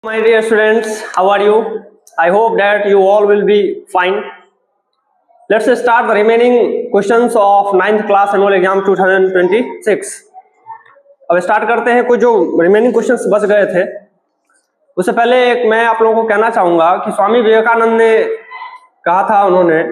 My dear students, how are you? I hope that you all will be fine. Let's start the remaining questions of 9th class annual exam 2026. अब start करते हैं। कुछ जो remaining questions बच गए थे उससे पहले मैं आप लोगों को कहना चाहूंगा कि स्वामी विवेकानंद ने कहा था, उन्होंने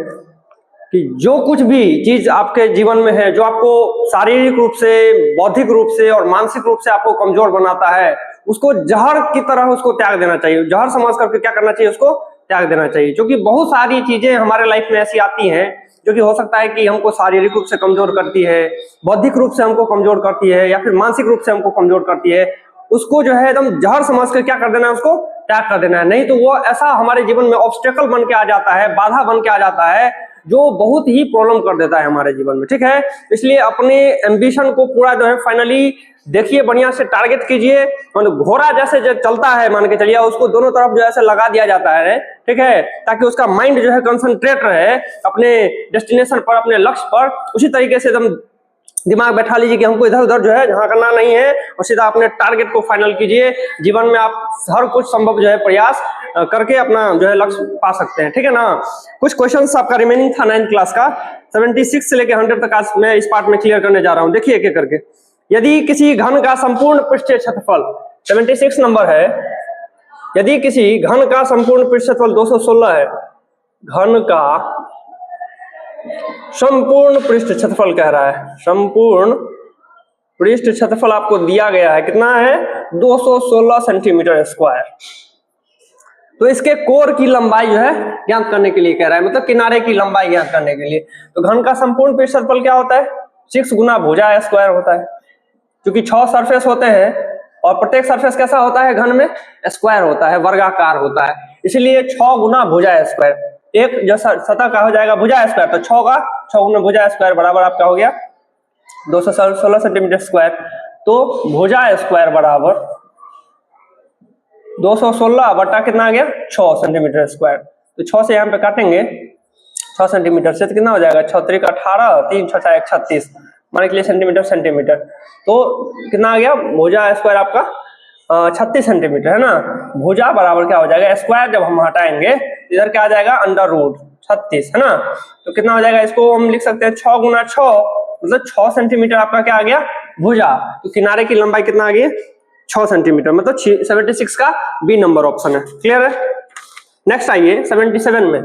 कि जो कुछ भी चीज आपके जीवन में है जो आपको शारीरिक रूप से, बौद्धिक रूप से और मानसिक रूप से आपको कमजोर बनाता है, उसको जहर की तरह उसको त्याग देना चाहिए। जहर समझ करके क्या करना चाहिए, उसको त्याग देना चाहिए। क्योंकि बहुत सारी चीजें हमारे लाइफ में ऐसी आती हैं जो कि हो सकता है कि हमको शारीरिक रूप से कमजोर करती है, बौद्धिक रूप से हमको कमजोर करती है, या फिर मानसिक रूप से हमको कमजोर करती है। उसको जो है एकदम जहर समझ कर क्या कर देना है, उसको त्याग कर देना है। नहीं तो वो ऐसा हमारे जीवन में ऑब्स्टेकल बन के आ जाता है, बाधा बन के आ जाता है, जो बहुत ही प्रॉब्लम कर देता है हमारे जीवन में। ठीक है, इसलिए अपने एम्बिशन को पूरा जो है फाइनली देखिए, बढ़िया से टारगेट कीजिए। मतलब घोड़ा जैसे जो चलता है, मान के चलिए, उसको दोनों तरफ जो ऐसे लगा दिया जाता है, ठीक है, ताकि उसका माइंड जो है कंसंट्रेट रहे अपने डेस्टिनेशन पर, अपने लक्ष्य पर। उसी तरीके से एकदम दिमाग बैठा लीजिए कि हमको इधर उधर जो है जहाँ करना नहीं है, और सीधा अपने टारगेट को फाइनल कीजिए। जीवन में आप हर कुछ संभव जो है प्रयास करके अपना जो है लक्ष्य पा सकते हैं। ठीक है ना। कुछ क्वेश्चंस आपका रिमेनिंग था 9th क्लास का, 76 से लेकर 100 तक आज मैं इस पार्ट में क्लियर करने जा रहा हूँ। देखिए एक एक करके। यदि किसी घन का संपूर्ण पृष्ठीय क्षेत्रफल 76 नंबर है, यदि किसी घन का संपूर्ण पृष्ठीय क्षेत्रफल 216 है, घन का संपूर्ण पृष्ठ क्षेत्रफल कह रहा है, संपूर्ण पृष्ठ क्षेत्रफल आपको दिया गया है, कितना है, 216 सेंटीमीटर स्क्वायर। तो इसके कोर की लंबाई जो है ज्ञात करने के लिए कह रहा है, मतलब किनारे की लंबाई ज्ञात करने के लिए। तो घन का संपूर्ण पृष्ठ क्षेत्रफल क्या होता है, 6 गुना भुजा स्क्वायर होता है। क्योंकि 6 सरफेस होते हैं और प्रत्येक सरफेस कैसा होता है, घन में स्क्वायर होता है, वर्गाकार होता है, इसलिए 6 गुना भुजा स्क्वायर। एक जो सतह का हो जाएगा भुजा स्क्वायर, तो 6 का 6 गुना भुजा स्क्वायर बराबर आपका हो गया 216 सेंटीमीटर स्क्वायर। तो भुजा स्क्वायर बराबर 216 बटा कितना आ गया, 6 सेंटीमीटर स्क्वायर। तो 6 से यहाँ पे काटेंगे 6 सेंटीमीटर से, तो कितना हो जाएगा, 6 3 18, 3 6 1 36, माने के लिए सेंटीमीटर सेंटीमीटर। तो कितना आ गया, भुजा स्क्वायर आपका 36 सेंटीमीटर है ना। भुजा बराबर क्या हो जाएगा, स्क्वायर जब हम हटाएंगे इधर क्या आ जाएगा, अंडर रूट 36 है ना। तो कितना हो जाएगा, इसको हम लिख सकते हैं 6 गुना 6, मतलब 6 सेंटीमीटर आपका क्या आ गया, भुजा। तो किनारे की लंबाई कितना आ गई, 6 सेंटीमीटर, मतलब 76 का बी नंबर ऑप्शन है। क्लियर है। नेक्स्ट आइए 77 में।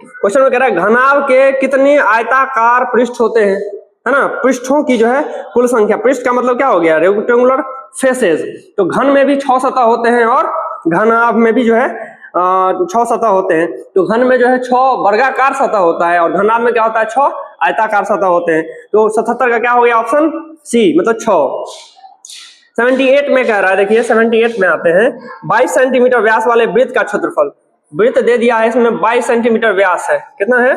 क्वेश्चन में कह रहा है घनाभ के कितने आयताकार पृष्ठ होते हैं, है ना। पृष्ठों की जो है कुल संख्या, पृष्ठ का मतलब क्या हो गया, रेक्टेंगुलर फेसेस। तो घन में भी 6 सतह होते हैं और घनाभ में भी जो है 6 सतह होते हैं। तो घन में जो है 6 वर्गाकार सतह होता है और घनाभ में क्या होता है, 6 आयताकार सतह होते हैं। तो 77 का क्या हो गया, ऑप्शन सी, मतलब 6। 78 में कह रहा है, देखिए 78 में आते हैं, 22 सेंटीमीटर व्यास वाले वृत्त का क्षेत्रफल। वृत्त दे दिया है, इसमें 22 सेंटीमीटर व्यास है, कितना है,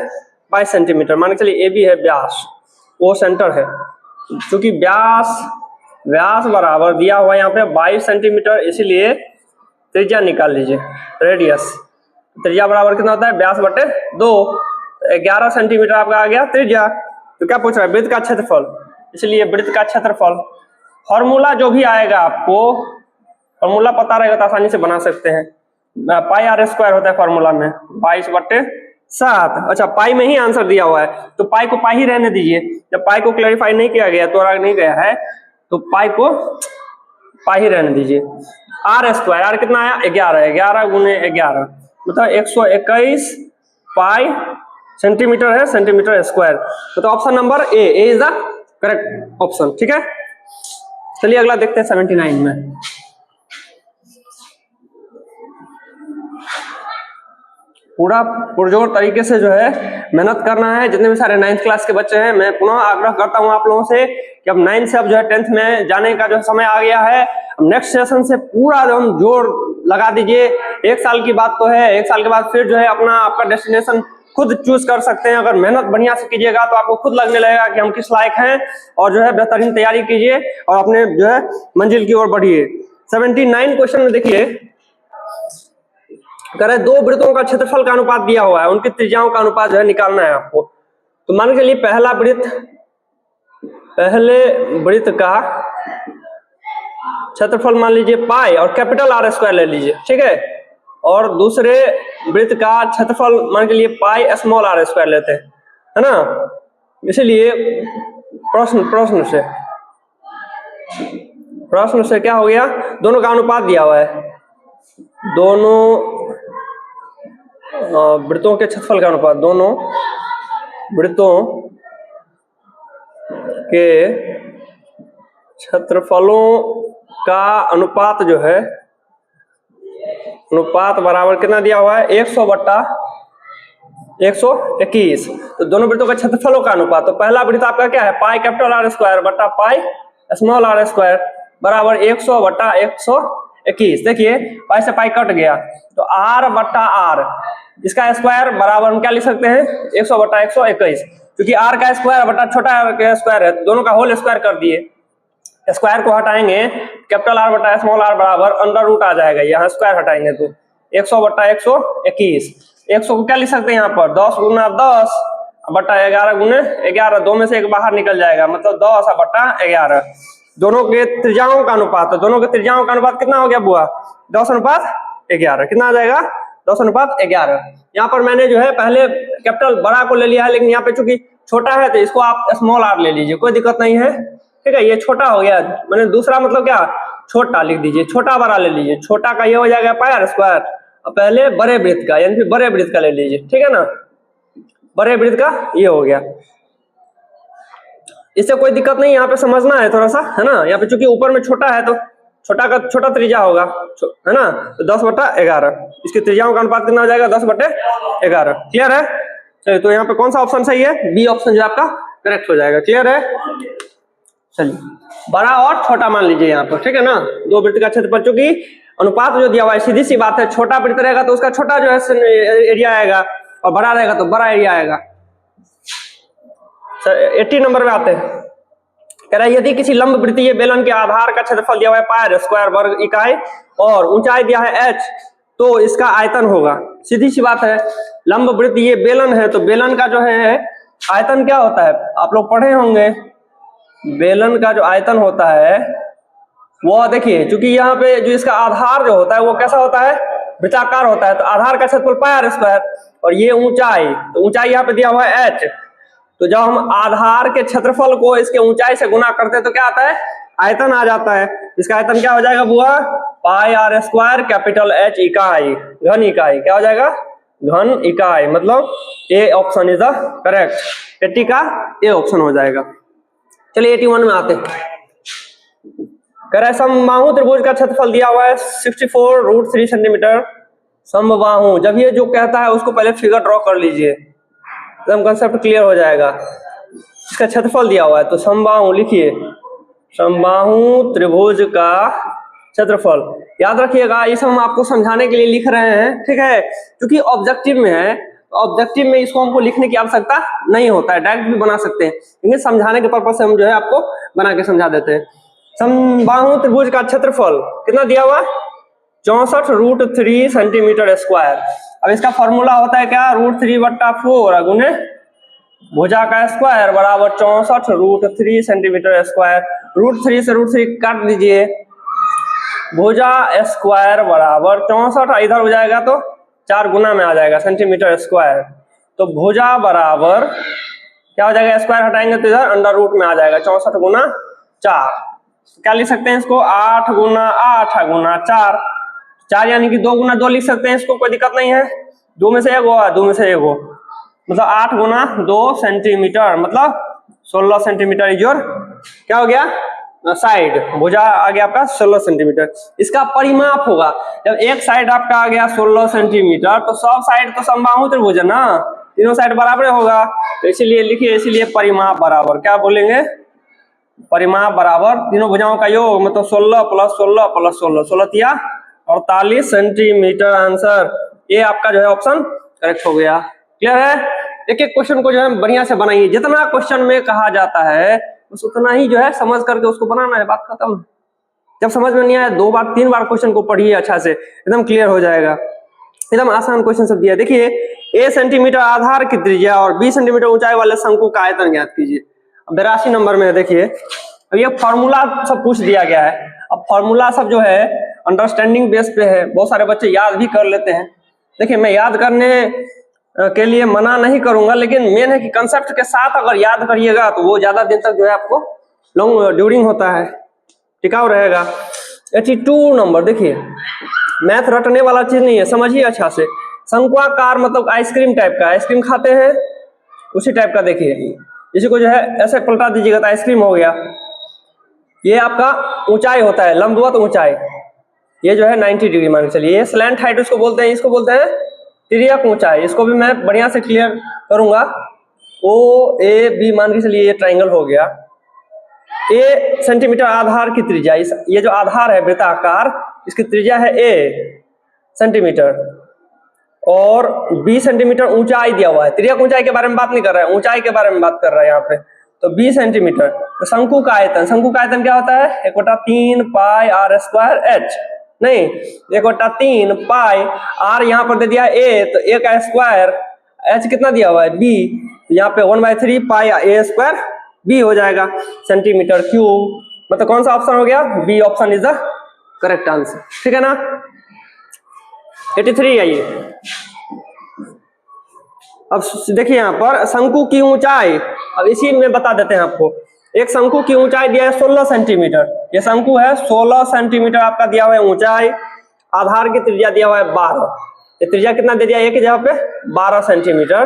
22 सेंटीमीटर, मान के चलिए ए बी है व्यास, वो सेंटर है। क्योंकि व्यास बराबर दिया हुआ है यहाँ पे 22 सेंटीमीटर, इसीलिए त्रिज्या निकाल लीजिए, रेडियस। त्रिज्या बराबर कितना होता है, व्यास बटे 2, 11 सेंटीमीटर आपका आ गया त्रिज्या। तो क्या पूछ रहा है, वृत्त का क्षेत्रफल, इसलिए वृत्त का क्षेत्रफल। फॉर्मूला जो भी आएगा, आपको फॉर्मूला पता रहेगा तो आसानी से बना सकते हैं। पाई आर स्क्वायर होता है फॉर्मूला में, 22/7। अच्छा, पाई में ही आंसर दिया हुआ है तो पाई को पाई ही रहने दीजिए। जब पाई को क्लैरिफाई नहीं किया गया, तो नहीं गया है, तो पाई को पाई ही रहने दीजिए। आर स्क्वायर, आर कितना आया, 11, 11 गुने 11, मतलब 121 पाई सेंटीमीटर है, सेंटीमीटर स्क्वायर। तो option number A is the correct option. ठीक है, चलिए अगला देखते हैं 79 में। पूरा पुरजोर तरीके से जो है मेहनत करना है। जितने भी सारे 9th क्लास के बच्चे हैं, मैं पुनः आग्रह करता हूं आप लोगों से कि अब 9 से अब जो है 10th में जाने का जो समय आ गया है। अब नेक्स्ट सेशन से पूरा जो हम जोर लगा दीजिए। 1 साल की बात तो है, 1 साल के बाद फिर जो है आपका डेस्टिनेशन खुद चूज कर सकते हैं। अगर मेहनत बढ़िया से कीजिएगा तो आपको खुद लगने लगेगा कि हम किस लायक हैं, और जो है बेहतरीन तैयारी कीजिए और अपने जो है मंजिल की ओर बढ़िए। 79 क्वेश्चन में देखिए, कह रहे 2 वृत्तों का क्षेत्रफल का अनुपात दिया हुआ है, उनकी त्रिज्याओं का अनुपात जो है निकालना है आपको। तो मान के लिए पहले वृत्त का क्षेत्रफल मान लीजिए पाई और कैपिटल आर स्क्वायर ले लीजिए, ठीक है। और दूसरे वृत्त का क्षेत्रफल मान के लिए पाई स्मॉल आर स्क्वायर लेते हैं, है ना। इसलिए प्रश्न से क्या हो गया, दोनों का अनुपात दिया हुआ है, दोनों वृत्तों के क्षेत्रफल का अनुपात, दोनों वृत्तों के क्षेत्रफलों का अनुपात जो है, अनुपात बराबर कितना दिया हुआ है, 100/121। तो दोनों वृत्तों का क्षेत्रफलों का अनुपात, तो पहला वृत्त आपका क्या है, पाई कैपिटल आर स्क्वायर बटा पाई स्मॉल आर स्क्वायर बराबर 100/121। देखिए पाई से पाई कट गया, तो आर बटा आर इसका स्क्वायर बराबर हम क्या लिख सकते हैं, 100/121, क्योंकि आर का स्क्वायर बटा छोटा आर का स्क्वायर है, दोनों का होल स्क्वायर कर दिए। स्क्वायर को हटाएंगे, कैपिटल आर बटा स्मॉल आर बराबर अंडर रूट आ जाएगा, यहाँ स्क्वायर हटाएंगे तो 100/121। 100 को क्या लिख सकते हैं यहाँ पर, 10 गुना 10 बटा 11 गुने 11, दो में से एक बाहर निकल जाएगा, मतलब 10/11। दोनों के त्रिज्याओं का अनुपात, तो दोनों के त्रिज्याओं का अनुपात कितना हो गया बुआ, 10/11। कितना आ जाएगा, 10/11। यहाँ पर मैंने जो है पहले कैपिटल बड़ा को ले लिया है, लेकिन यहाँ पे चूंकि छोटा है तो इसको आप स्मॉल आर ले लीजिए, कोई दिक्कत नहीं है, ठीक है। ये छोटा हो गया, मैंने दूसरा मतलब क्या, छोटा लिख दीजिए, छोटा बड़ा ले लीजिए। छोटा का ये हो जाएगा पाई आर स्क्वायर, और पहले बड़े वृत्त का यानी फिर बड़े वृत्त का ले लीजिए, ठीक है ना। बड़े वृत्त का ये हो गया, इससे कोई दिक्कत नहीं, यहाँ पे समझना है थोड़ा सा, है ना। यहाँ पे चूंकि ऊपर में छोटा है तो छोटा का छोटा त्रिज्या होगा, है ना, तो 10/11। इसकी त्रिज्याओं का अनुपात कितना हो जाएगा, 10/11। क्लियर है। चलिए, तो यहाँ पे कौन सा ऑप्शन सही है, बी ऑप्शन जो आपका करेक्ट हो जाएगा। क्लियर है। चलिए, बड़ा और छोटा मान लीजिए यहाँ पर, ठीक है ना। दो वृत्त का क्षेत्रफल, चूंकि अनुपात जो दिया हुआ है, सीधी सी बात है, छोटा वृत्त रहेगा तो उसका छोटा जो है एरिया आएगा, और बड़ा रहेगा तो बड़ा एरिया आएगा। 80 नंबर में आते हैं, कह रहा है यदि किसी लंब वृत्तीय बेलन के आधार का क्षेत्रफल दिया हुआ है पाई स्क्वायर वर्ग इकाई और ऊंचाई दिया है h, तो इसका आयतन होगा। सीधी सी बात है, लंब वृत्तीय बेलन है तो बेलन का जो है आयतन क्या होता है, आप लोग पढ़े होंगे। बेलन का जो आयतन होता है वो देखिए, क्योंकि यहाँ पे जो इसका आधार जो होता है वो कैसा होता है, वृत्ताकार होता है, तो आधार का क्षेत्रफल पाई आर स्क्वायर, और ये ऊंचाई, तो ऊंचाई यहाँ पे दिया हुआ है h। तो जब हम आधार के क्षेत्रफल को इसके ऊंचाई से गुना करते हैं तो क्या आता है, आयतन आ जाता है। इसका आयतन क्या हो जाएगा बुआ, पाई आर स्क्वायर कैपिटल H इकाई, घन इकाई, क्या हो जाएगा, घन इकाई। मतलब A option is the correct, 80 का ए ऑप्शन हो जाएगा। चलिए 81 में आते हैं, कह रहा है समबाहु त्रिभुज का क्षेत्रफल दिया हुआ है 64√3 सेंटीमीटर। समबाहु, जब ये जो कहता है उसको पहले फिगर ड्रॉ कर लीजिए, एकदम कंसेप्ट क्लियर हो जाएगा। इसका क्षेत्रफल दिया हुआ है तो समबाहु लिखिए, समबाहु त्रिभुज का क्षेत्रफल। याद रखिएगा, ये सब हम आपको समझाने के लिए लिख रहे हैं, ठीक है, क्योंकि ऑब्जेक्टिव में है। ऑब्जेक्टिव में इसको हमको लिखने की आवश्यकता नहीं होता है, डायरेक्ट भी बना सकते हैं, लेकिन समझाने के पर्पज से हम जो है आपको बना के समझा देते हैं। समबाहु त्रिभुज का क्षेत्रफल कितना दिया हुआ, 64√3 सेंटीमीटर स्क्वायर। अब इसका फॉर्मूला होता है क्या, √3/4 गुने भुजा का स्क्वायर बराबर 64√3 सेंटीमीटर स्क्वायर। √3 से √3 काट दीजिए, भुजा स्क्वायर बराबर 64, इधर हो जाएगा तो 4 गुना में आ जाएगा सेंटीमीटर स्क्वायर। तो भुजा बराबर क्या हो जाएगा, स्क्वायर हटाएंगे तो इधर अंडर रूट में आ जाएगा, 64 गुना 4। क्या लिख सकते हैं इसको, 8 गुना 8 गुना 4, 4 यानी कि 2 गुना 2 लिख सकते हैं इसको, कोई दिक्कत नहीं है। 2 में से 1 हो, 2 में से 1 हो, मतलब 8 गुना 2 सेंटीमीटर, मतलब 16 सेंटीमीटर इज योर क्या हो गया, साइड। भुजा आ गया आपका 16 सेंटीमीटर। इसका परिमाप होगा, जब एक साइड आपका आ गया 16 सेंटीमीटर तो सब साइड तो समबाहु त्रिभुज है ना, तीनों साइड बराबर होगा, तो इसीलिए लिखिए, इसीलिए परिमाप बराबर क्या बोलेंगे, परिमाप बराबर तीनों भुजाओं का योग, मतलब 16 + 16 + 16, 16 तिया 48 सेंटीमीटर। आंसर ये आपका जो है ऑप्शन करेक्ट हो गया। क्लियर है। एक एक क्वेश्चन को जो है बढ़िया से बनाइए, जितना क्वेश्चन में कहा जाता है बस उतना ही जो है समझ करके उसको बनाना है, बात खत्म। जब समझ में नहीं आया 2 बार 3 बार क्वेश्चन को पढ़िए अच्छा से, एकदम क्लियर हो जाएगा। एकदम आसान क्वेश्चन सब दिया। देखिए, a सेंटीमीटर आधार की त्रिज्या और 20 सेंटीमीटर ऊंचाई वाले शंकु का आयतन ज्ञात कीजिए। 82 नंबर में है, देखिए अब ये फॉर्मूला सब पूछ दिया गया है। अब फॉर्मूला सब जो है अंडरस्टैंडिंग बेस पे है, बहुत सारे बच्चे याद भी कर लेते हैं। देखिए मैं याद करने के लिए मना नहीं करूंगा, लेकिन मेन है कि कंसेप्ट के साथ अगर याद करिएगा तो वो ज्यादा दिन तक जो है आपको लॉन्ग ड्यूरिंग होता है, टिकाऊ रहेगा। 82 नंबर देखिए, मैथ रटने वाला चीज नहीं है, समझिए अच्छा से। शंक्वाकार मतलब आइसक्रीम टाइप का, आइसक्रीम खाते हैं उसी टाइप का। देखिए इसी को जो है ऐसे पलटा दीजिएगा तो आइसक्रीम हो गया। ये आपका ऊंचाई होता है, लंबवत ऊंचाई, ये जो है 90 डिग्री मान के चलिए। ये स्लैंट हाइट उसको बोलते हैं, इसको बोलते हैं तिर्यक ऊंचाई। इसको भी मैं बढ़िया से क्लियर करूंगा। ओ ए बी मान के चलिए ये ट्राइंगल हो गया। ए सेंटीमीटर आधार की त्रिज्या, ये जो आधार है वृत्ताकार, इसकी त्रिज्या है ए सेंटीमीटर, और 20 सेंटीमीटर ऊंचाई दिया हुआ है। तिर्यक ऊंचाई के बारे में बात नहीं कर रहा है, ऊंचाई के बारे में बात कर रहा है यहाँ पे। तो 20 सेंटीमीटर। तो शंकु का आयतन, शंकु का आयतन क्या होता है? 1/3 पाई आर स्क्वायर एच, नहीं 1/3 पाई आर यहाँ पर दे दिया ए, तो ए का स्क्वायर, एच कितना दिया हुआ है बी, यहाँ पे 1/3 पाई ए स्क्वायर बी हो जाएगा सेंटीमीटर क्यूब। मतलब कौन सा ऑप्शन हो गया? B option is the correct answer, ठीक है ना। 83 आइए। अब देखिए यहाँ पर शंकु की ऊंचाई, अब इसी में बता देते हैं आपको। एक शंकु की ऊंचाई दिया है 16 सेंटीमीटर, ये शंकु है 16 सेंटीमीटर आपका दिया हुआ है ऊंचाई। आधार की त्रिज्या दिया हुआ है 12, ये त्रिज्या कितना दे दिया? एक की जगह पे 12 सेंटीमीटर।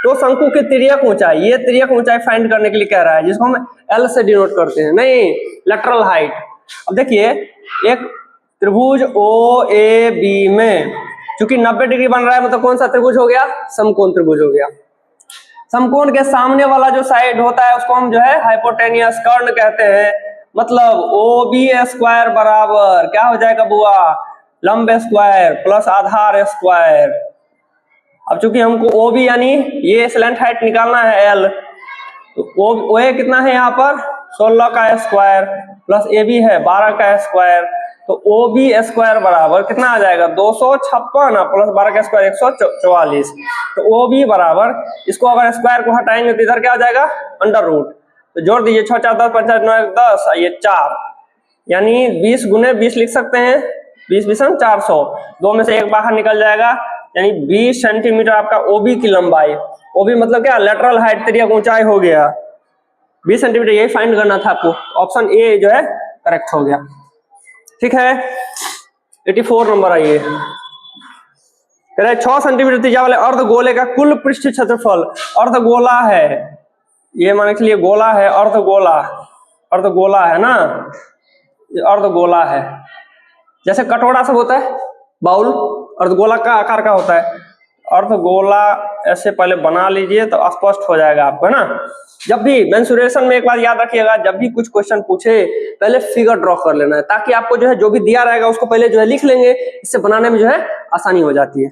तो शंकु की तिर्यक ऊंचाई, ये तिर्यक ऊंचाई फाइंड करने के लिए कह रहा है, जिसको हम एल से डिनोट करते हैं, नहीं लेटरल हाइट। अब देखिए एक त्रिभुज ओ ए बी में चूंकि 90 डिग्री बन रहा है, मतलब कौन सा त्रिभुज हो गया? समकोण त्रिभुज हो गया। समकोण के सामने वाला जो साइड होता है उसको हम जो है हाइपोटेनियस कर्ण कहते हैं। मतलब ओ बी स्क्वायर बराबर क्या हो जाएगा बुआ? लंब स्क्वायर प्लस आधार स्क्वायर। अब चूंकि हमको ओ बी यानी ये स्लैंट हाइट निकालना है एल, तो ओ ए कितना है यहाँ पर? 16 का स्क्वायर प्लस ए बी है 12 का स्क्वायर, तो ओ बी स्क्वायर बराबर कितना आ जाएगा? 256 प्लस 12 का स्क्वायर 144। तो ओ बी बराबर, इसको अगर स्क्वायर को हटाएंगे तो इधर क्या आ जाएगा? Under root. तो जोड़ दीजिए 6 4 10 5 9 1 10, ये 4, यानी 20 गुने 20 लिख सकते हैं, 20 20 400, दो में से एक बाहर निकल जाएगा, यानी 20 सेंटीमीटर आपका ओबी की लंबाई। ओबी मतलब क्या? लेटरल हाइट, तिर्यक ऊंचाई हो गया 20 सेंटीमीटर, यही फाइंड करना था आपको। ऑप्शन ए जो है करेक्ट हो गया, ठीक है। 84 नंबर आइए। 6 सेंटीमीटर त्रिज्या वाले अर्धगोले का कुल पृष्ठ क्षेत्रफल, अर्धगोला है ये, मान के लिए गोला है, अर्धगोला, अर्धगोला है ना, अर्धगोला है। जैसे कटोरा सब होता है, बाउल अर्धगोला का आकार का होता है। अर्धगोला ऐसे पहले बना लीजिए तो स्पष्ट हो जाएगा आपको, है ना। जब भी मेंसुरेशन में एक बात याद रखिएगा, जब भी कुछ क्वेश्चन पूछे पहले फिगर ड्रॉ कर लेना है, ताकि आपको जो है जो भी दिया रहेगा उसको पहले जो है लिख लेंगे, इससे बनाने में जो है आसानी हो जाती है।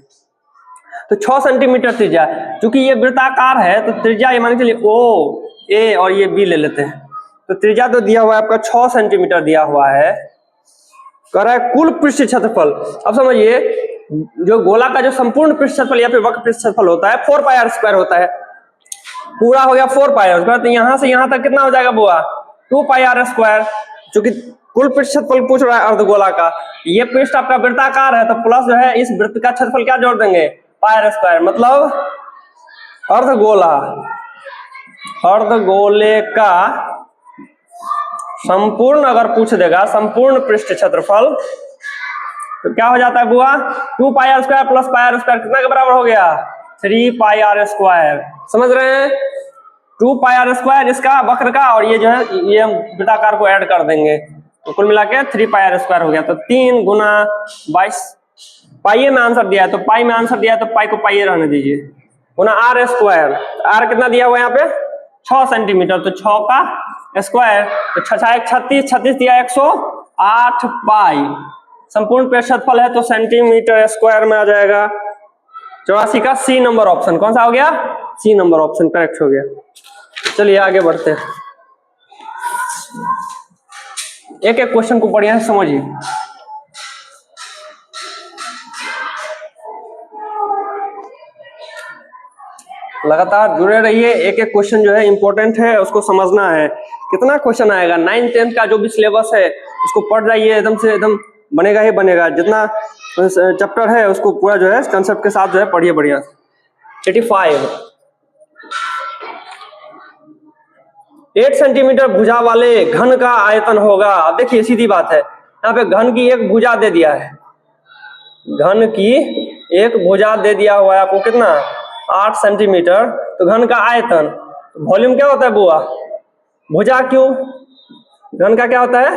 तो 6 सेंटीमीटर त्रिज्या, क्योंकि ये वृत्ताकार है तो त्रिज्या ये मान के चलिए ओ ए और ये बी ले लेते हैं। तो त्रिज्या तो दिया हुआ है आपका 6 सेंटीमीटर दिया हुआ है, कह रहा है कुल पृष्ठ क्षेत्रफल। अब समझिए जो गोला का जो संपूर्ण पृष्ठ क्षेत्रफल या फिर वक्र पृष्ठ क्षेत्रफल होता है 4 पाई आर स्क्वायर होता है, पूरा हो गया 4 पाई आर स्क्वायर, तो यहां से यहां तक कितना हो जाएगा बुआ? 2 पाई आर स्क्वायर। चूंकि कुल पृष्ठ क्षेत्रफल पूछ रहा है अर्धगोला का, ये पृष्ठ आपका वृत्ताकार है तो प्लस जो है इस वृत्त का क्षेत्रफल क्या जोड़ देंगे? पाई आर स्क्वायर। मतलब अर्धगोला, अर्धगोले का संपूर्ण अगर पूछ देगा संपूर्ण पृष्ठ क्षेत्रफल तो क्या हो जाता है बुआ? 2 pi R square plus pi R square कितना के बराबर हो गया? 3 पाई आर स्क्वायर। समझ रहे हैं? 2 पाई आर स्क्वायर इसका वक्र का, और ये जो है ये हम वृत्ताकार को ऐड कर देंगे, तो कुल मिला के 3 पाई आर स्क्वायर हो गया। तो 3 गुना 22, पाई में आंसर दिया है तो पाई में आंसर दिया है तो पाई को पाई रहने दीजिए, गुना आर स्क्वायर। आर कितना दिया हुआ है यहाँ पे? 6 सेंटीमीटर, तो 6 का स्क्वायर, तो 6 36, 36 दिया 108 पाई। संपूर्ण पृष्ठ क्षेत्रफल है तो सेंटीमीटर स्क्वायर में आ जाएगा। 84 का सी नंबर ऑप्शन, कौन सा हो गया? सी नंबर ऑप्शन करेक्ट हो गया। चलिए आगे बढ़ते हैं, एक एक क्वेश्चन को बढ़िया से समझिए। लगातार जुड़े रहिए, एक एक क्वेश्चन जो है इंपॉर्टेंट है, उसको समझना है। कितना क्वेश्चन आएगा 9th 10th का जो भी सिलेबस है उसको पढ़ जाइए एकदम से, एकदम बनेगा ही बनेगा। जितना चैप्टर है उसको पूरा जो है कंसेप्ट के साथ जो है पढ़िए बढ़िया। 85 8 सेंटीमीटर भुजा वाले घन का आयतन होगा। अब देखिए सीधी बात है, यहाँ पे घन की एक भुजा दे दिया है, घन की एक भुजा दे दिया हुआ है आपको, कितना 8 सेंटीमीटर। तो घन का आयतन, वॉल्यूम क्या होता है बुआ, भुजा क्यूब। घन का क्या होता है,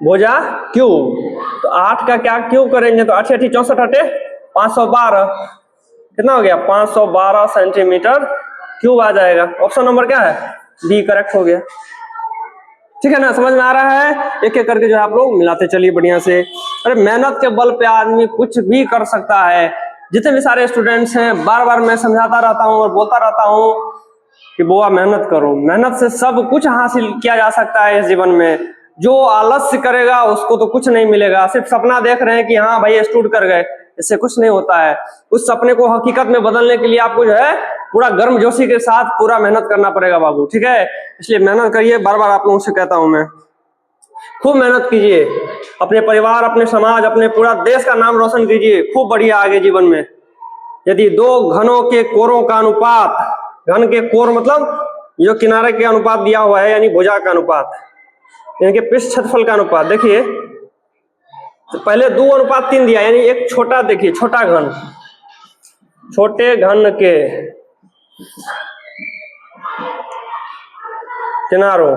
भुजा क्यूब। तो 8 का क्या क्यूब करेंगे, तो 8 × 8 = 64 512, कितना हो गया 512 सेंटीमीटर क्यूब आ जाएगा। ऑप्शन नंबर क्या है, बी करेक्ट हो गया। ठीक है ना, समझ में आ रहा है। एक एक करके जो है आप लोग मिलाते चलिए बढ़िया से। अरे मेहनत के बल पे आदमी कुछ भी कर सकता है। जितने भी सारे स्टूडेंट्स हैं, बार बार मैं समझाता रहता हूँ और बोलता रहता हूँ कि बुआ मेहनत करो, मेहनत से सब कुछ हासिल किया जा सकता है इस जीवन में। जो आलस्य करेगा उसको तो कुछ नहीं मिलेगा। सिर्फ सपना देख रहे हैं कि हाँ भाई स्टूड कर गए, इससे कुछ नहीं होता है। उस सपने को हकीकत में बदलने के लिए आपको जो है पूरा गर्मजोशी के साथ पूरा मेहनत करना पड़ेगा बाबू, ठीक है। इसलिए मेहनत करिए, बार बार आप लोगों से कहता हूं मैं, खूब मेहनत कीजिए, अपने परिवार, अपने समाज, अपने पूरा देश का नाम रोशन कीजिए, खूब बढ़िया आगे जीवन में। यदि दो घनों के कोरों का अनुपात, घन के कोर मतलब जो किनारे के अनुपात दिया हुआ है, यानी भुजा का अनुपात, यानी कि पृष्ठ क्षेत्रफल का अनुपात। देखिए तो पहले 2:3 दिया, यानी एक छोटा, देखिए छोटा घन, छोटे घन के किनारों,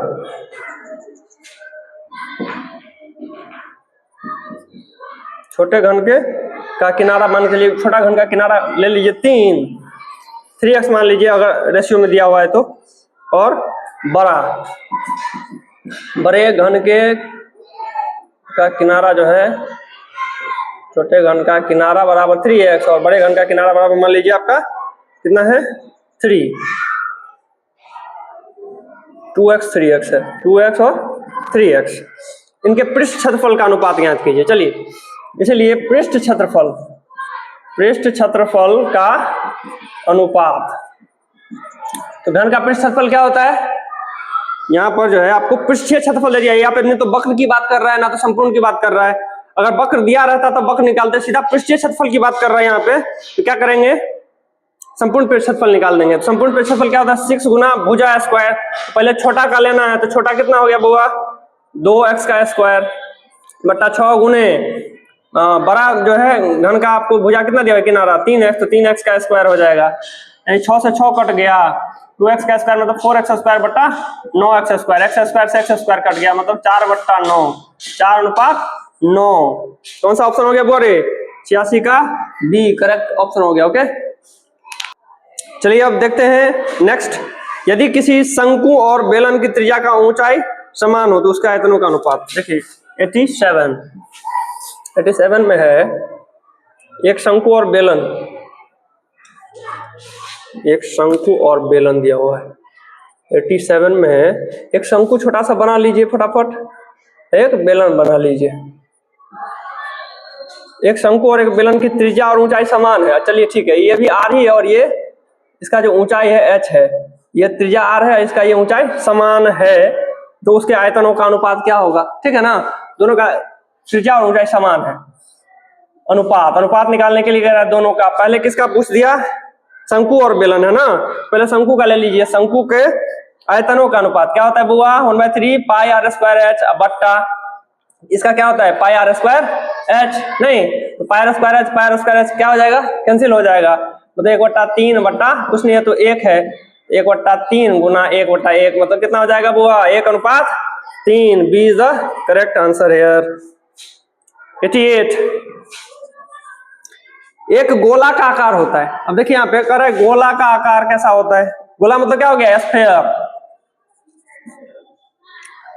छोटे घन के का किनारा मान के लिए, छोटा घन का किनारा ले लीजिए 3x मान लीजिए अगर रेशियो में दिया हुआ है तो, और बड़े घन के का किनारा जो है, छोटे घन का किनारा बराबर 3x और बड़े घन का किनारा बराबर मान लीजिए आपका कितना है 3, 2x 3x है, 2x और 3x। इनके पृष्ठ क्षेत्रफल का अनुपात ज्ञात कीजिए। चलिए, इसलिए पृष्ठ क्षेत्रफल का अनुपात, तो घन का पृष्ठ क्षेत्रफल क्या होता है, यहाँ पर जो है आपको पृष्ठीय क्षेत्रफल दे दिया है। यहाँ पे नहीं तो वक्र की बात कर रहा है ना तो संपूर्ण की बात कर रहा है। अगर वक्र दिया रहता तो वक्र निकालते, सीधा पृष्ठीय क्षेत्रफल की बात कर रहा है यहाँ पे, तो क्या करेंगे, संपूर्ण पृष्ठ क्षेत्रफल निकाल देंगे। तो संपूर्ण पृष्ठ क्षेत्रफल क्या होता है, 6 गुना भुजा स्क्वायर। पहले छोटा का लेना है, तो छोटा कितना हो गया बुआ, 2x का स्क्वायर बट्टा 6 गुने बड़ा जो है घन का आपको भुजा कितना दिया है किनारा 3x, तो 3x का स्क्वायर हो जाएगा, यानी 6 से 6 कट गया, 2x का स्क्वायर मतलब 4x स्क्वायर बट्टा 9x स्क्वायर, x स्क्वायर से x स्क्वायर कट गया मतलब 4/9, 4:9। कौन सा ऑप्शन हो गया बोरे, 86 का बी करेक्ट ऑप्शन हो गया। ओके, चलिए अब देखते हैं नेक्स्ट। यदि किसी शंकु और बेलन की त्रिज्या का ऊंचाई समान हो तो उसका आयतनों का अनुपात। देखिए 87 में है एक शंकु और बेलन, एक शंकु और बेलन दिया हुआ है। 87 में है एक शंकु छोटा सा बना लीजिए फटाफट, एक बेलन बना लीजिए। एक शंकु और एक बेलन की त्रिज्या और ऊंचाई समान है। चलिए ठीक है, ये भी r ही है और ये इसका जो ऊंचाई है h है, ये त्रिज्या r है, इसका ये ऊंचाई समान है, तो उसके आयतनों का अनुपात क्या होगा। ठीक है ना, दोनों का त्रिज्या और ऊंचाई समान है। अनुपात निकालने के लिए कह रहा है दोनों का। पहले किसका पूछ दिया, शंकु और बेलन है ना, पहले शंकु का ले लीजिए। शंकु के आयतनों का अनुपात क्या होता है बुआ, 1/3 पाई r स्क्वायर h बट्टा इसका क्या होता है पाई r स्क्वायर h, नहीं तो पाई r स्क्वायर h क्या हो जाएगा, कैंसिल हो जाएगा, मतलब 1/3 बट्टा कुछ नहीं है तो 1 है, 1/3 गुना 1/1 मतलब कितना हो जाएगा बुआ 1:3। B is the correct answer here. 88। एक गोला का आकार होता है। अब देखिए यहाँ पे कह रहा है गोला का आकार कैसा होता है, गोला मतलब क्या हो गया स्फीयर।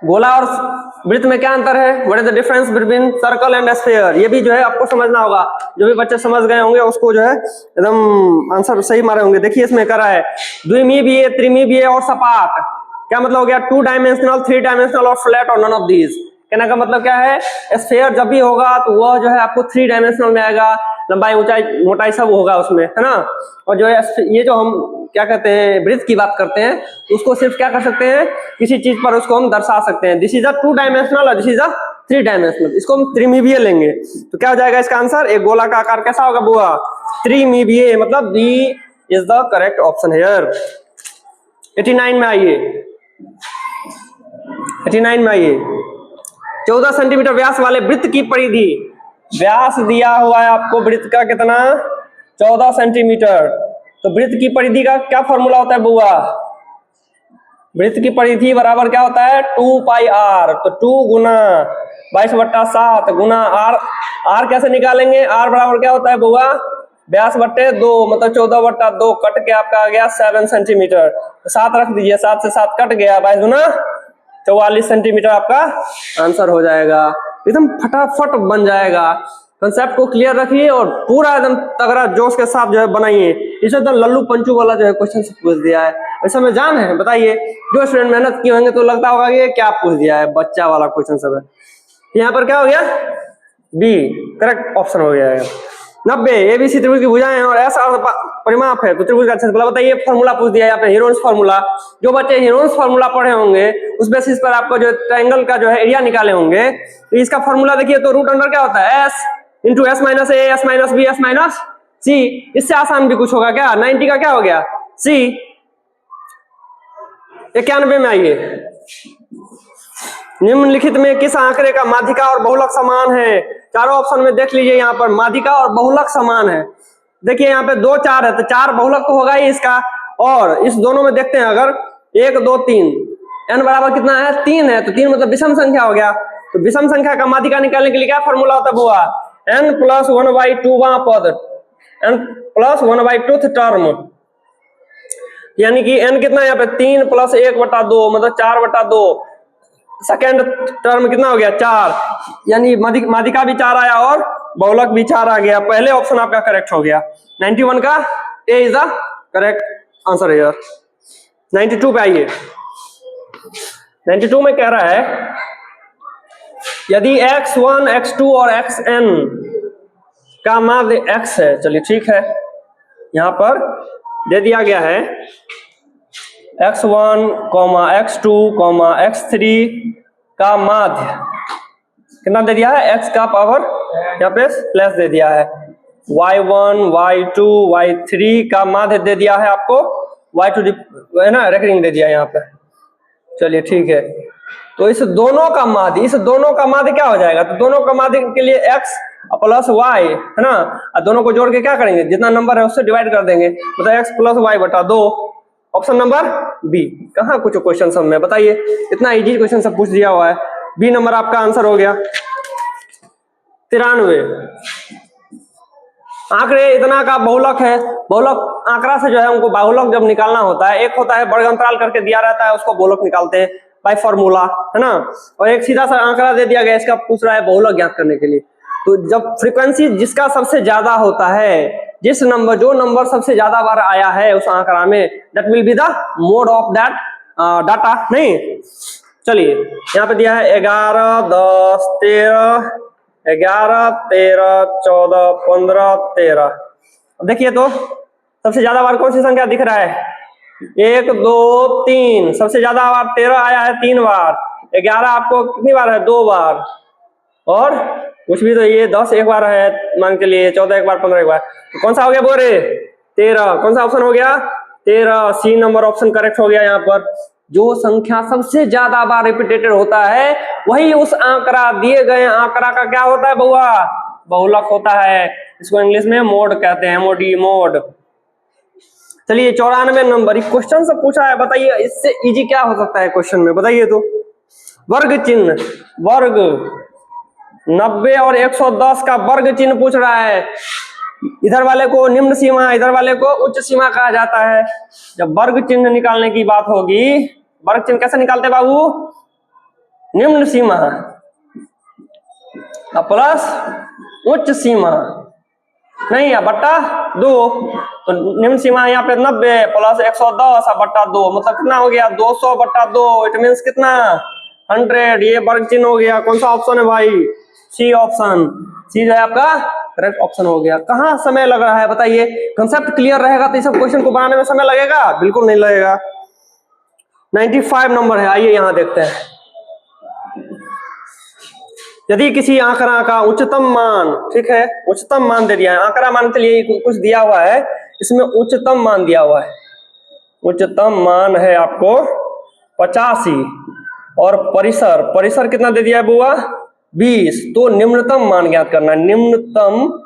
गोला और वृत्त में क्या अंतर है, what is the difference between circle and sphere, ये भी जो है आपको समझना होगा। जो भी बच्चे समझ गए होंगे उसको जो है एकदम आंसर सही मारे होंगे। देखिए इसमें कह रहा है द्विमीय भी है, त्रिमीय भी है और सपाट। क्या मतलब हो गया, 2 डायमेंशनल, 3 डायमेंशनल और फ्लैट और नन ऑफ दीज। कहने का मतलब क्या है, स्फीयर जब भी होगा तो वह जो है आपको 3 डायमेंशनल में आएगा, लंबाई ऊंचाई मोटाई सब होगा उसमें, है ना। और जो है ये जो हम क्या कहते हैं वृत्त की बात करते हैं तो उसको सिर्फ क्या कर सकते हैं, किसी चीज पर उसको हम दर्शा सकते हैं। दिस इज अ 2 डायमेंशनल और दिस इज अ 3 डायमेंशनल। इसको हम त्रिमितीय लेंगे तो क्या हो जाएगा इसका आंसर, एक गोला का आकार कैसा होगा बुआ, त्रिमितीय, मतलब B is the correct option here. 89 में आइए, 89 में आइए। 14 सेंटीमीटर व्यास वाले वृत्त की परिधि, व्यास दिया हुआ है आपको वृत्त का कितना, 14 सेंटीमीटर। तो वृत्त की परिधि का क्या फॉर्मूला होता है बुआ, वृत्त की परिधि बराबर क्या होता है 2 पाई आर। तो 2 गुना 22/7 गुना आर, आर कैसे निकालेंगे, आर बराबर क्या होता है बुआ व्यास बट्टे 2, मतलब 14/2 कट के आपका आ गया 7 सेंटीमीटर। तो 7 रख दीजिए, 7 से 7 कट गया, 22 गुना 44 सेंटीमीटर आपका आंसर हो जाएगा। एकदम फटाफट बन जाएगा। कंसेप्ट को क्लियर रखिए और पूरा एकदम तगड़ा जोश के साथ जो है बनाइए। इसे तो लल्लू पंचू वाला जो है क्वेश्चन से पूछ दिया है, ऐसा में जान है, बताइए जो स्टूडेंट मेहनत किए होंगे तो लगता होगा ये क्या पूछ दिया है, बच्चा वाला क्वेश्चन सब है। यहाँ पर क्या हो गया, बी करेक्ट ऑप्शन हो गया है। 90 एबीसी त्रिभुज की भुजाएं और ऐसा परिमाप है तो त्रिभुज का क्षेत्रफल बताइए। फॉर्मूला पूछ दिया है यहाँ पे, हीरोन्स फॉर्मूला। जो बच्चे हीरोन्स फॉर्मूला पढ़े होंगे उस बेसिस पर आपको जो ट्रायंगल का जो है एरिया निकाले होंगे, तो इसका फॉर्मूला देखिए तो रूट अंडर क्या होता है S into S minus A S minus B S minus C. इससे आसान भी कुछ होगा क्या, 90 का क्या हो गया सी। 91 में आइए, निम्नलिखित में किस आंकड़े का माध्यिका और बहुलक समान है। चारों ऑप्शन में देख लीजिए, यहाँ पर माध्यिका और बहुलक समान है। देखिए यहाँ पे 2 4 है तो 4 बहुलक तो होगा ही इसका, और इस दोनों में देखते हैं अगर 1 2 3 n बराबर कितना है 3 है तो 3 मतलब विषम संख्या हो गया। तो विषम संख्या का माध्यिका निकालने के लिए क्या फॉर्मूला होता है बुआ, n + 1/2 वां पद, n + 1/2 टर्म, यानी कि n कितना है यहाँ पे 3 + 1/2 मतलब 4/2। सेकेंड टर्म कितना हो गया 4, यानी माध्यिका भी 4 आया और बहुलक भी 4 आ गया। पहले ऑप्शन आपका करेक्ट हो गया। 91 का A is the correct answer here. 92 पे आइए, 92 में कह रहा है यदि x1 x2 और xn का माध्य x है, चलिए ठीक है, यहां पर दे दिया गया है x1, x2, x3 का माध्य कितना दे दिया है x का पावर यहाँ पे प्लस दे दिया है, y1, y2, y3 का माध्य दे दिया है आपको y2 है ना, रेकरिंग दे दिया यहाँ पे। चलिए ठीक है, तो इस दोनों का माध्य, इस दोनों का माध्य क्या हो जाएगा, तो दोनों का माध्य के लिए x + y है ना, और दोनों को जोड़ के क्या करेंगे, जितना नंबर है उससे डिवाइड कर देंगे, मतलब x + y/2। Option number B. कहाँ कुछ क्वेश्चन सब में बताइए, इतना इजी क्वेश्चन सब पूछ दिया हुआ है। बी नंबर आपका आंसर हो गया। 93 आंकड़े इतना का बहुलक है, बहुलक आंकड़ा से जो है हमको बहुलक जब निकालना होता है, एक होता है वर्ग अंतराल करके दिया रहता है उसको बहुलक निकालते हैं बाय फॉर्मूला है ना, और एक सीधा सा आंकड़ा दे दिया गया, इसका पूछ रहा है बहुलक ज्ञात करने के लिए। तो जब फ्रीक्वेंसी जिसका सबसे ज्यादा होता है, जिस नंबर जो नंबर सबसे ज्यादा बार आया है उस आंकड़ा में, that will be the mode of that data. नहीं चलिए यहाँ पे दिया है 11 10 13 11 13 14 15 13। देखिए तो सबसे ज्यादा बार कौन सी संख्या दिख रहा है, 1 2 3, सबसे ज्यादा बार 13 आया है 3 बार, 11 आपको कितनी बार है 2 बार, और कुछ भी तो ये 10 एक बार है मान के लिए, 14 एक बार, 15 एक बार, तो कौन सा हो गया बोरे 13। कौन सा ऑप्शन हो गया 13, सी नंबर ऑप्शन करेक्ट हो गया। यहाँ पर जो संख्या सबसे ज्यादा बार रिपीटेटेड होता है वही उस आंकड़ा, दिए गए आंकड़ा का क्या होता है बउआ, बहुलक होता है। इसको इंग्लिश में मोड कहते हैं, मोडी मोड। चलिए 94 नंबर क्वेश्चन से पूछा है, बताइए इससे इजी क्या हो सकता है क्वेश्चन में, बताइए तो। वर्ग चिन्ह, वर्ग 90 और 110 का वर्ग चिन्ह पूछ रहा है। इधर वाले को निम्न सीमा, इधर वाले को उच्च सीमा कहा जाता है। जब वर्ग चिन्ह निकालने की बात होगी, वर्ग चिन्ह कैसे निकालते बाबू, निम्न सीमा प्लस उच्च सीमा, नहीं बट्टा 2। तो निम्न सीमा यहाँ पे 90 प्लस 110 बट्टा 2, मतलब कितना हो गया 200/2। इट मीन्स कितना 100। ये वर्ग चिन्ह हो गया। कौन सा ऑप्शन है भाई, सी ऑप्शन, सी जो है आपका करेक्ट ऑप्शन हो गया। कहाँ समय लग रहा है बताइए? कंसेप्ट क्लियर रहेगा तो इस सब क्वेश्चन को बनाने में समय लगेगा? बिल्कुल नहीं लगेगा। 95 नंबर है, आइए यहां देखते हैं। यदि किसी आंकड़ा का उच्चतम मान, ठीक है, उच्चतम मान दे दिया है, आंकड़ा मान के लिए कुछ दिया हुआ है, इसमें उच्चतम मान दिया हुआ है, उच्चतम मान है आपको 85 और परिसर कितना दे दिया है बुआ? 20। तो निम्नतम मान ज्ञात करना है, निम्नतम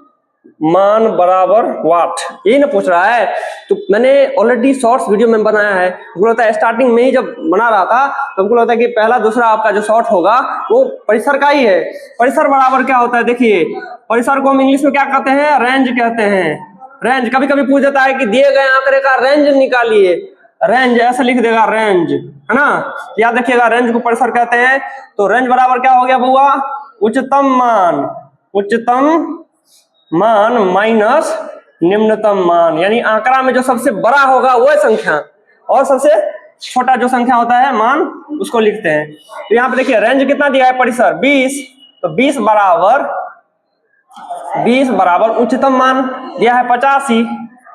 मान बराबर वाट, यही ना पूछ रहा है। तो मैंने ऑलरेडी शॉर्ट्स वीडियो में बनाया है, हमको लगता है स्टार्टिंग में ही जब बना रहा था तो हमको लगता है कि पहला दूसरा आपका जो शॉर्ट होगा वो परिसर का ही है। परिसर बराबर क्या होता है? देखिए, परिसर को हम इंग्लिश में क्या कहते हैं? रेंज कहते हैं। रेंज कभी कभी पूछ देता है कि दिए गए आंकड़े का रेंज निकालिए, रेंज ऐसे लिख देगा, रेंज, है ना, याद रखिएगा, रेंज को परिसर कहते हैं। तो रेंज बराबर क्या हो गया बुआ? उच्चतम मान, उच्चतम मान माइनस निम्नतम मान, यानी आंकड़ा में जो सबसे बड़ा होगा वह संख्या और सबसे छोटा जो संख्या होता है मान उसको लिखते हैं। तो यहाँ पे देखिए रेंज कितना दिया है? परिसर 20, तो 20 बराबर उच्चतम मान दिया है 85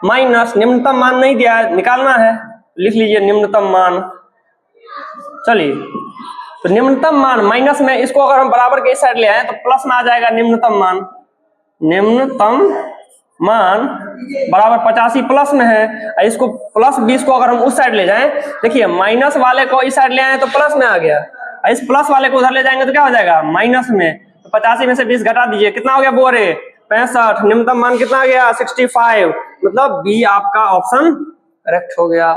माइनस निम्नतम मान नहीं दिया है, निकालना है, लिख लीजिए निम्नतम मान। चलिए, तो निम्नतम मान माइनस में इसको अगर हम बराबर के इस साइड ले आए तो प्लस में आ जाएगा निम्नतम मान। निम्नतम मान बराबर 85 प्लस में है, इसको प्लस 20 को अगर हम उस साइड ले जाएं, देखिए माइनस वाले को इस साइड ले आए तो प्लस में आ गया, इस प्लस वाले को उधर ले जाएंगे तो क्या हो जाएगा? माइनस में। तो 85 में से 20 घटा दीजिए, कितना हो गया बोरे? 65। निम्नतम मान कितना आ गया? 65। मतलब बी आपका ऑप्शन करेक्ट हो गया।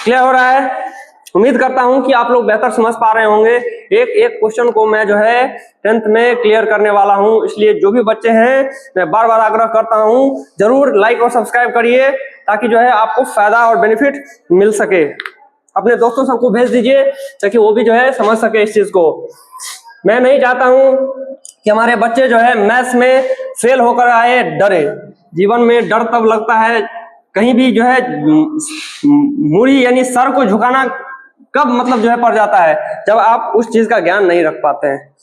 क्लियर हो रहा है? उम्मीद करता हूं कि आप लोग बेहतर समझ पा रहे होंगे। एक एक क्वेश्चन को मैं जो है 10th में क्लियर करने वाला हूं, इसलिए जो भी बच्चे हैं मैं बार बार आग्रह करता हूं, जरूर लाइक और सब्सक्राइब करिए ताकि जो है आपको फायदा और बेनिफिट मिल सके। अपने दोस्तों सबको भेज दीजिए ताकि वो भी जो है समझ सके इस चीज को। मैं नहीं चाहता हूं कि हमारे बच्चे जो है मैथ्स में फेल होकर आए डरे। जीवन में डर तब लगता है, कहीं भी जो है मुड़ी यानी सर को झुकाना कब मतलब जो है पड़ जाता है, जब आप उस चीज का ज्ञान नहीं रख पाते हैं।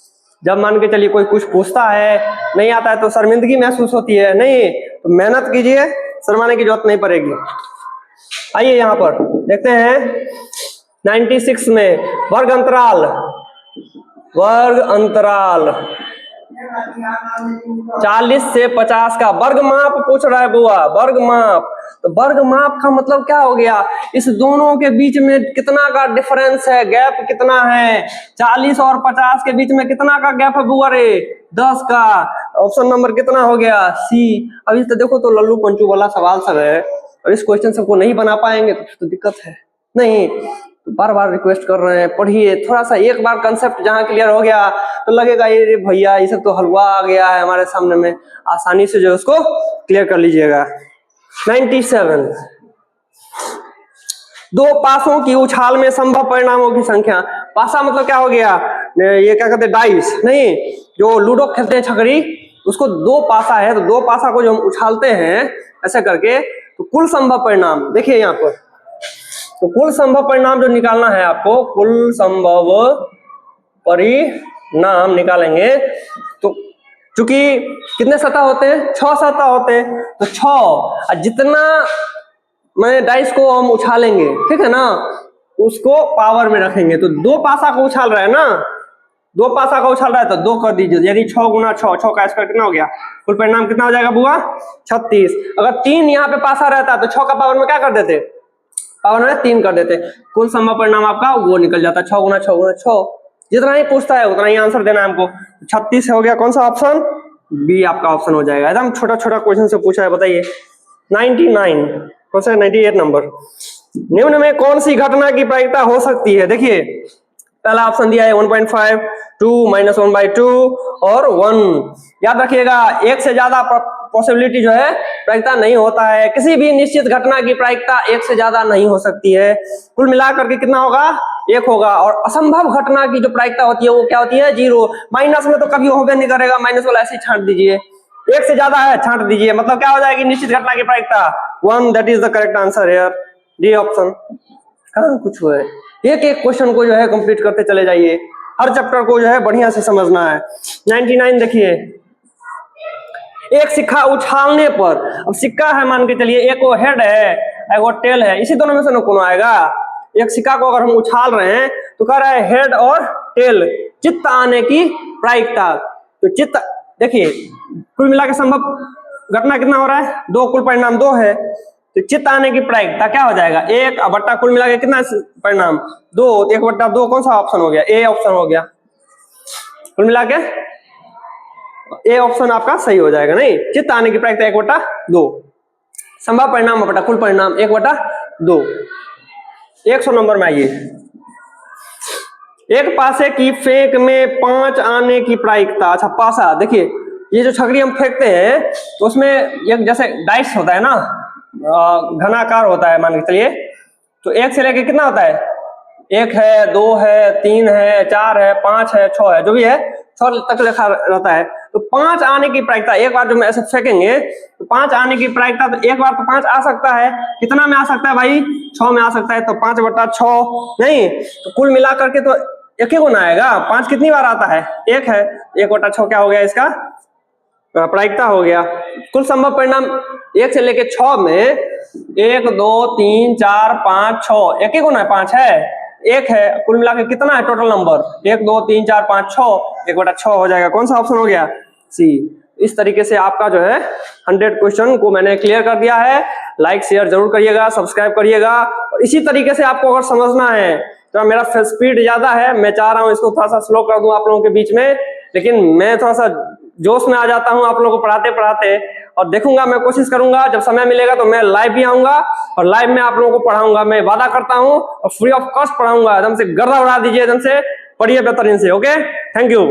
जब मान के चलिए कोई कुछ पूछता है, नहीं आता है तो शर्मिंदगी महसूस होती है, नहीं तो मेहनत कीजिए, शर्माने की जरूरत नहीं पड़ेगी। आइए यहाँ पर देखते हैं 96 में वर्ग अंतराल 40 से 50 का वर्ग माप पूछ रहा है बुआ, वर्ग माप। तो वर्ग माप का मतलब क्या हो गया? इस दोनों के बीच में कितना का डिफरेंस है, गैप कितना है? 40 और 50 के बीच में कितना का गैप है बुआ रे? 10 का। ऑप्शन नंबर कितना हो गया? सी। अभी तो देखो तो लल्लू पंचू वाला सवाल सब है, और इस क्वेश्चन सबको नहीं बना पाएंगे तो दिक्कत है। नहीं तो बार बार रिक्वेस्ट कर रहे हैं, पढ़िए थोड़ा सा, एक बार कंसेप्ट जहां क्लियर हो गया तो लगेगा ये भैया ये सब तो हलवा आ गया है हमारे सामने में, आसानी से जो उसको क्लियर कर लीजिएगा। 97 दो पासों की उछाल में संभव परिणामों की संख्या। पासा मतलब क्या हो गया? ये क्या कहते हैं? डाइस, नहीं, जो लूडो खेलते हैं छकरी, उसको दो पासा है, तो दो पासा को जो हम उछालते हैं ऐसे करके, तो कुल संभव परिणाम देखिए यहाँ पर। तो कुल संभव परिणाम जो निकालना है आपको, कुल संभव परिणाम निकालेंगे तो चूंकि कितने सतह होते हैं? 6 सतह होते हैं, तो 6 जितना मैंने डाइस को हम उछालेंगे, ठीक है ना, उसको पावर में रखेंगे। तो दो पासा को उछाल रहा है ना, दो पासा का उछाल रहा है तो 2 कर दीजिए, यानी 6 गुना 6, 6 का स्क्वायर कितना हो गया? कुल परिणाम कितना हो जाएगा बुआ? 36। अगर 3 यहाँ पे पासा रहता तो 6 का पावर में क्या कर देते? पावर में 3 कर देते। कुल संभव परिणाम आपका वो निकल जाता, 6 गुना 6 गुना 6। जितना ही पूछता है उतना ही आंसर देना है हमको। 36 हो गया, कौन सा ऑप्शन? बी आपका ऑप्शन हो जाएगा। एकदम छोटा छोटा क्वेश्चन से पूछा है, बताइए। 99 कौन सा? 98 नंबर। निम्न में कौन सी घटना की प्रायिकता हो सकती है? देखिए पहला ऑप्शन दिया है 1.5, 2, -1/2 और 1। याद रखिएगा, एक से ज्यादा पॉसिबिलिटी जो है प्रायिकता नहीं होता है। किसी भी निश्चित घटना की प्रायिकता एक से ज्यादा नहीं हो सकती है। कुल मिलाकर के कितना होगा? 1 होगा। और असंभव घटना की जो प्रायिकता होती है वो क्या होती है? 0। माइनस में तो कभी होबे नहीं करेगा, माइनस वाला ऐसे ही छांट दीजिए। 1 से ज्यादा है, छांट दीजिए, मतलब क्या हो जाएगी? निश्चित घटना की प्रायिकता 1। That is the correct answer here, D option. कहां कुछ हुआ है? एक एक क्वेश्चन को जो है कंप्लीट करते चले जाइए, हर चैप्टर को जो है बढ़िया से समझना है। 99 देखिए, एक सिक्का उछालने पर, अब सिक्का है मान के चलिए, एक वो हेड है एक वो टेल है, इसी दोनों में से ना कौन आएगा। एक सिक्का को अगर हम उछाल रहे हैं तो कह रहा है हेड और टेल, चित्त आने की प्रायिकता। तो चित्त देखिए कुल मिला के संभव घटना कितना हो रहा है, 2, कुल परिणाम 2 है। तो चित्त आने की प्रायिकता क्या हो जाएगा, 1 बट्टा कुल मिला के कितना परिणाम 2, 1/2 कौन सा ऑप्शन हो गया, ए ऑप्शन हो गया। कुल मिला के ए ऑप्शन आपका सही हो जाएगा। नहीं, चित्त आने की प्रायिकता 1/2, संभव परिणाम बटा कुल परिणाम 1/2। 100 नंबर में आइए। एक पासे की फेंक में 5 आने की प्रायिकता। अच्छा पासा देखिए, ये जो छकड़ी हम फेंकते हैं तो उसमें एक जैसे डाइस होता है ना, घनाकार होता है मान के चलिए, तो 1 से लेके कितना होता है, 1 है 2 है 3 है 4 है 5 है 6 है, जो भी है 6 तक लिखा रहता है। तो 5 आने की प्रायिकता, एक बार जो हम ऐसे फेंकेंगे तो 5 आने की प्रायिकता, तो एक बार तो 5 आ सकता है, कितना में आ सकता है भाई, 6 में आ सकता है, तो 5/6 नहीं, तो कुल मिला करके तो एक ही गुना आएगा। 5 कितनी बार आता है, 1 है, 1/6 क्या हो गया इसका प्रायिकता हो गया। कुल संभव परिणाम 1 से लेके 6 में 1 2 3 4 5 6, एक ही गुना है, 5 है, 1 है, कुल मिला के कितना है टोटल नंबर, 1 2 3 4 5 6, 1/6 हो जाएगा। कौन सा ऑप्शन हो गया, सी। इस तरीके से आपका जो है 100 क्वेश्चन को मैंने क्लियर कर दिया है। लाइक शेयर जरूर करिएगा, सब्सक्राइब करिएगा। और इसी तरीके से आपको अगर समझना है तो मेरा स्पीड ज्यादा है, मैं चाह रहा हूं इसको थोड़ा सा स्लो कर दूं आप लोगों के बीच में, लेकिन मैं थोड़ा सा जोश में आ जाता हूं आप लोगों को पढ़ाते पढ़ाते, और देखूंगा, मैं कोशिश करूंगा जब समय मिलेगा तो मैं लाइव भी आऊंगा और लाइव में आप लोगों को पढ़ाऊंगा। मैं वादा करता हूं, और फ्री ऑफ कॉस्ट पढ़ाऊंगा, एकदम से गर्दा उड़ा दीजिए, एकदम से पढ़िए बेहतरीन से। Okay, thank you.